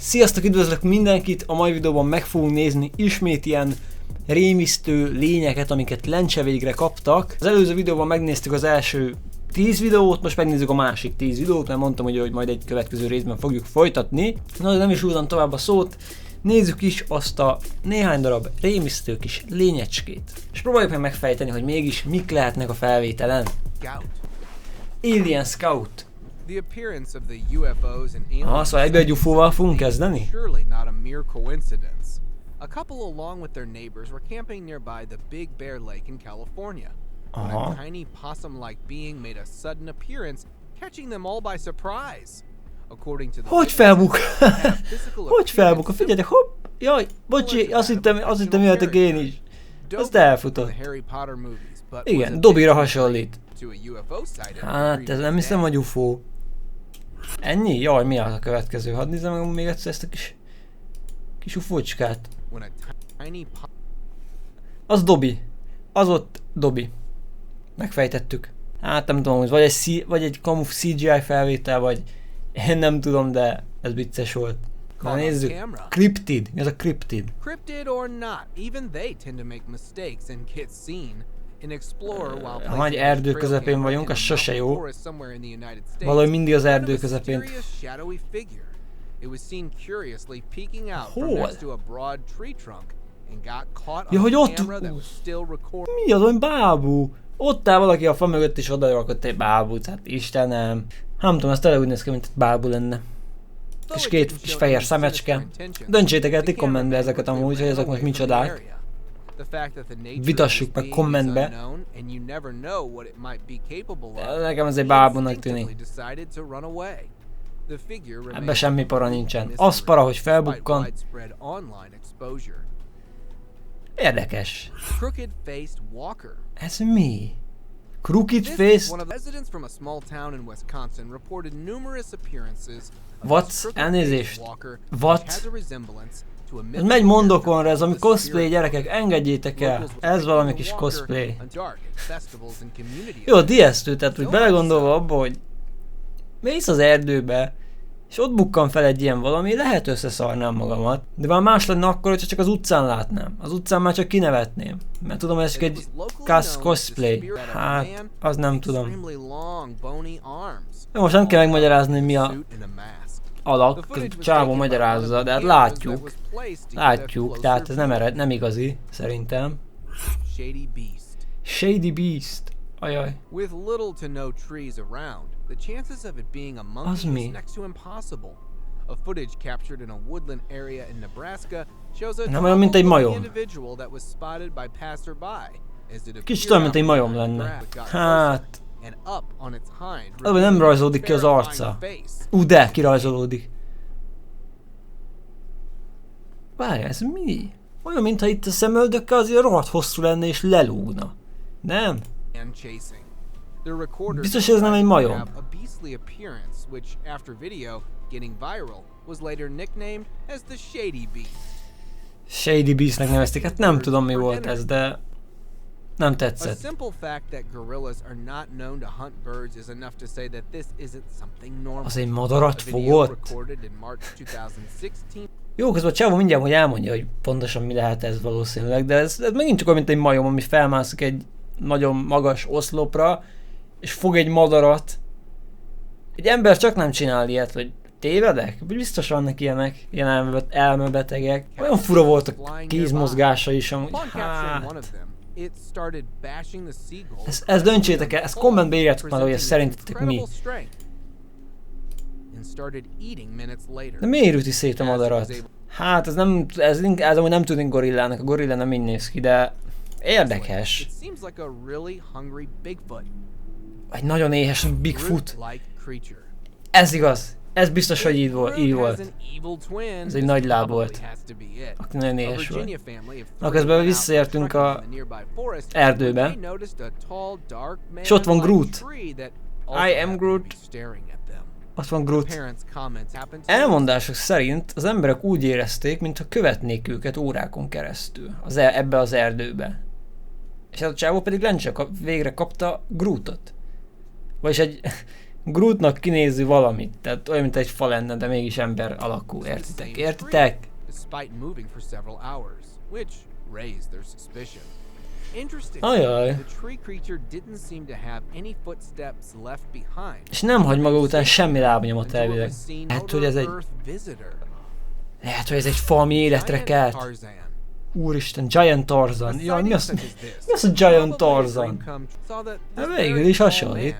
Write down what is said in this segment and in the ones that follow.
Sziasztok, üdvözlök mindenkit! A mai videóban meg fogunk nézni ismét ilyen rémisztő lényeket, amiket lencse végre kaptak. Az előző videóban megnéztük az első 10 videót, most megnézzük a másik 10 videót, mert mondtam, hogy majd egy következő részben fogjuk folytatni. Na, de nem is húzom tovább a szót, nézzük is azt a néhány darab rémisztő kis lényecskét. És próbáljuk meg megfejteni, hogy mégis mik lehetnek a felvételen. Alien Scout. Aha, szóval egybe egy UFO-val fogunk kezdeni? A couple along with their neighbors were camping nearby the Big Bear Lake in California. When a tiny possum-like being made a sudden appearance, catching them all by surprise. According to the Hogy felbuk? Hogy felbuk? Figyeljetek, hopp! Jaj, bocsi, azt hittem jöhetek én is. Azt elfutott. Igen, Dobira hasonlít. Hát, ez nem hiszem, hogy UFO. Ennyi? Jaj, mi az a következő? Hadd nézzem meg még egyszer ezt a kis ufócskát. Az Dobi. Az ott Dobi. Megfejtettük. Hát nem tudom, hogy vagy egy kamu CGI felvétel, vagy én nem tudom, de ez vicces volt. Na nézzük. Cryptid. Mi az a Cryptid? Ha egy erdő közepén vagyunk, az sose jó. Valahogy mindig az erdő közepén. Hol? Ja, hogy ott... Mi az, olyan bábú? Ott áll valaki a fa mögött és odarakott egy bábút, hát Istenem. Nem tudom, ez tényleg úgy néz ki, mint egy bábú lenne. És két kis fehér szemecske. Döntsétek el ti kommentbe ezeket amúgy, hogy ezek most micsodák. Vitassuk meg kommentbe. Nekem ez egy bábúnak tűnik. Ebben semmi para nincsen. Az para, hogy felbukkan. Érdekes. Ez mi? Crooked Face? What? Elnézést. What? Ez megy mondokonra, ez ami cosplay, gyerekek, engedjétek el. Ez valami kis cosplay. Jó, ijesztő, tehát úgy belegondolva abba, hogy mész az erdőbe, és ott bukkan fel egy ilyen valami, lehet összeszarnám magamat. De már más lenne akkor, hogyha csak az utcán látnám. Az utcán már csak kinevetném. Mert tudom, hogy ez csak egy cosplay. Hát, az nem tudom. Jó, most nem kell megmagyarázni, hogy mi a alak, csávó magyarázza, de hát látjuk. Látjuk, tehát ez nem igazi, szerintem. Shady Beast. Ajaj. Az mi? Nem olyan, mint egy majom. Kicsit olyan, mint egy majom lenne. Hát... Az nem rajzolódik ki az arca. De kirajzolódik. Várj, ez mi? Olyan, mintha itt a szemöldökkel azért rohadt hosszú lenne és lelúgna. Nem? Biztos ez nem egy majom. Shady Beastnek nevezték, hát nem tudom mi volt ez, de nem tetszett. Az egy madarat fogott? Jó, közben a csávó mindjárt hogy elmondja, hogy pontosan mi lehet ez valószínűleg, de ez megint csak olyan, mint egy majom, ami felmászik egy nagyon magas oszlopra, és fog egy madarat. Egy ember csak nem csinál ilyet, hogy tévedek? Biztos vannak ilyenek, ilyen elmebetegek. Olyan fura volt a kézmozgása is amúgy. Hát. Ezt döntsétek el, ezt kommentbe írjátok már, hogy ez szerintetek mi. De miért üti szét a madarat? Hát ez amúgy nem tűnik gorillának, a gorilla nem így néz ki, de érdekes. Egy nagyon éhes Bigfoot. Ez igaz. Ez biztos, hogy így volt. Ez egy nagy láb volt. Aki nagyon éhes volt. Na, közben visszaértünk a erdőbe. És ott van Groot. I am Groot. Ott van Groot. Elmondások szerint az emberek úgy érezték, mintha követnék őket órákon keresztül. Ebbe az erdőbe. És ez a csávó pedig lencse végre kapta Grootot. Vagyis egy Grootnak kinéző valamit, tehát olyan, mint egy fa lenne, de mégis ember alakú, értitek? Értitek? Ajaj. És nem hagy maga után semmi lábnyomot elvileg. Lehet, hogy ez egy... Lehet, hogy ez egy fa, ami életre kelt. Úristen, Giant Tarzan. Jaj, mi az a Giant Tarzan? Hát végül is hasonlít.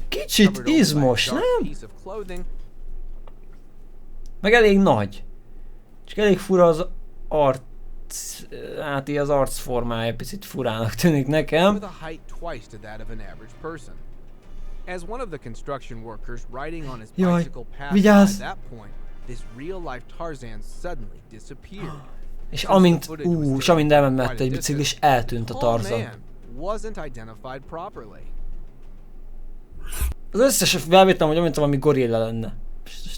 Kicsit izmos, nem? Meg elég nagy. Csak elég fura az arc... Hát így az arcformája picit furának tűnik nekem. As one of the construction workers riding on his bicycle passed by that point, this real-life Tarzan suddenly disappeared. És amint elment egy biciklis, eltűnt a Tarzan. Az összes felvételem, hogy olyan, valami gorilla lenne.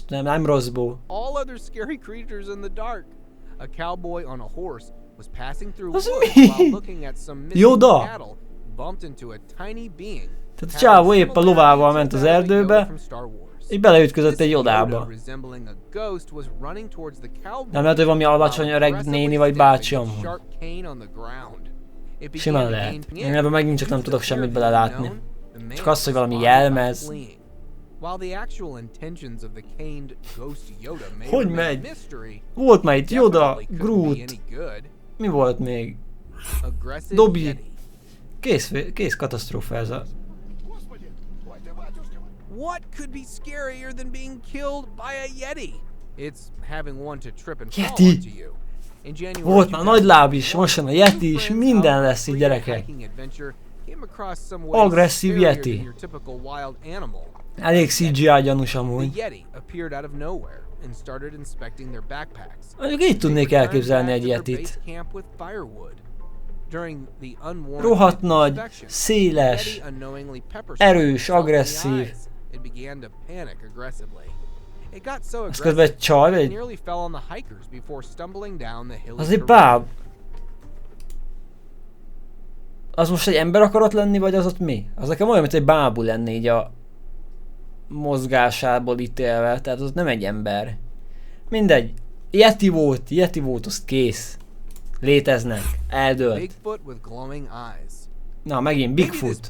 Nem rosszból. Az mi? Yoda? Tehát a csávó épp a lovával ment az erdőbe, így beleütközött egy Yodába. Nem lehet, hogy valami alacsony öreg néni vagy bácsi amúgy. Simán lehet. Én ebben megint csak nem tudok semmit belelátni. Csak az, hogy valami jelmez. Hogy megy? Volt már itt Yoda, Groot. Mi volt még? Dobby. Kész katasztrófa ez a... What could be scarier than being killed by a Yeti? It's having one to trip and fall onto you. Volt már nagy láb is, most jön a Yeti is, minden lesz így, gyerekek. Agresszív Yeti. Elég CGI gyanús amúgy. Mondjuk így tudnék elképzelni egy Yetit. Rohadt nagy, széles, erős, agresszív. Ez közben egy csaj, vagy? Az egy báb. Az most egy ember akarott lenni, vagy az ott mi? Az nekem olyan, mint egy bábú lenne így a mozgásából ítélve, tehát az nem egy ember. Mindegy. Yeti volt, az kész. Léteznek. Eldőlt. Na, megint Bigfoot.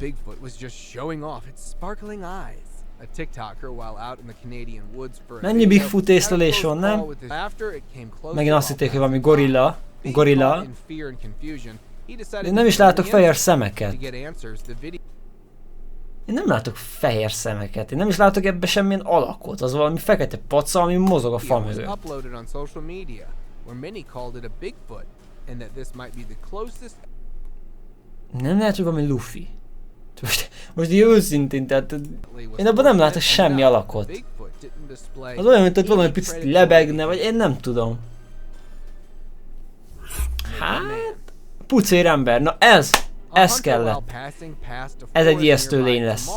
Mennyi Bigfoot észlelés van, nem? Megint azt hitték, hogy valami gorilla. Én nem is látok fehér szemeket. Én nem látok fehér szemeket. Én nem is látok ebbe semmilyen alakot. Az valami fekete paca, ami mozog a fa mögött. Nem lehet, hogy valami Luffy. Most így őszintén, tehát én abban nem látok semmi alakot. Az olyan, mint hogy valami picit lebegne, vagy én nem tudom. Hát... pucér ember, na ez kellett. Ez egy ijesztő lény lesz.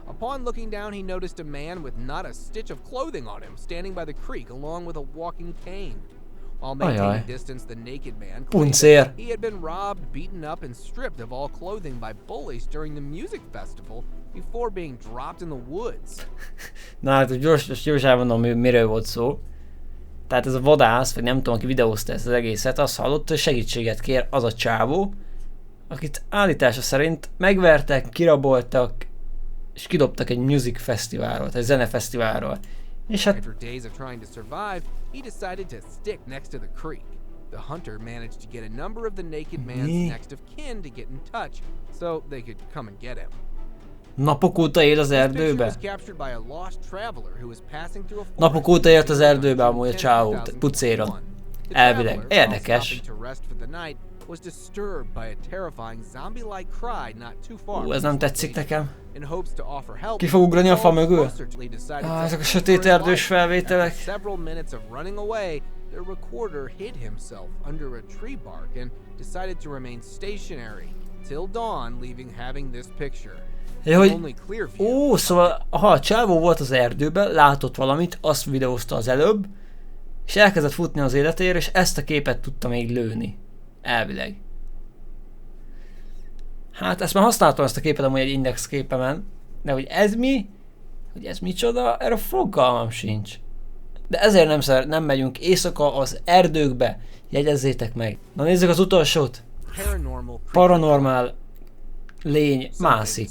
Upon looking down, he noticed a man with not a stitch of clothing on him standing by the creek along with a walking cane. While maintaining distance, the naked man claimed that he had been robbed, beaten up, and stripped of all clothing by bullies during the music festival before being dropped in the woods. Na hát, gyors elmondom, miről volt szó. Tehát ez a vadász, vagy nem tudom, aki videózta ezt az egészet, azt hallott, hogy segítséget kér az a csávó, akit állítása szerint megvertek, kiraboltak, és kidobtak egy music fesztiválról, egy zenefesztiválról. És hát... Napok óta él az erdőbe? Napok óta élt az erdőbe amúgy a csávó, pucéron. Elvileg. Érdekes. Ez nem tetszik nekem. Ki fog ugrani a fa mögül? Ezek a sötét erdős felvételek. The recorder hid himself under a tree bark and decided to remain stationary till dawn, having this picture. Ó, szóval, ha a csávó volt az erdőben, látott valamit, azt videózta az előbb, és elkezdett futni az életéért, és ezt a képet tudta még lőni. Elvileg. Hát ezt már használtam, ezt a képet amúgy egy index képemen, de hogy ez mi? Hogy ez micsoda? Erre fogalmam sincs. De ezért nem megyünk éjszaka az erdőkbe. Jegyezzétek meg. Na nézzük az utolsót. Paranormál lény mászik.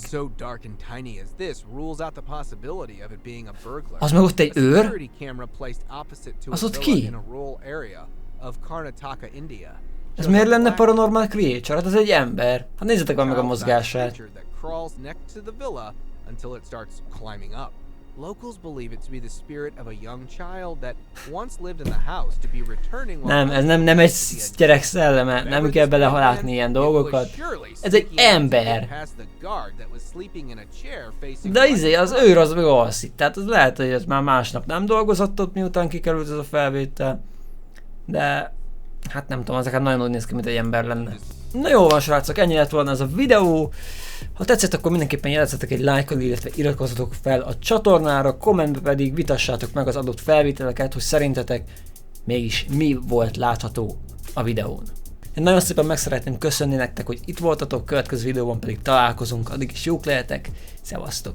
Az meg ott egy őr? Az ott ki? Ez miért lenne paranormal creature? Hát ez egy ember. Hát nézzetek meg a mozgását. Locals believe it to be the spirit of a young child that once lived in the house to be returning. Nem, ez nem egy gyerek szelleme, nem kell bele látni ilyen dolgokat. Ez egy ember. De az őr az meg alszik, tehát az lehet, hogy ez már másnap nem dolgozott ott, miután kikerült ez a felvétel. De hát nem tudom, ezeket nagyon úgy néz ki, mint egy ember lenne. Na jó van srácok, ennyi lett volna ez a videó. Ha tetszett, akkor mindenképpen jelezzetek egy lájkon, illetve iratkozzatok fel a csatornára, kommentbe pedig vitassátok meg az adott felvételeket, hogy szerintetek mégis mi volt látható a videón. Én nagyon szépen meg szeretném köszönni nektek, hogy itt voltatok, következő videóban pedig találkozunk, addig is jók lehetek, szevasztok!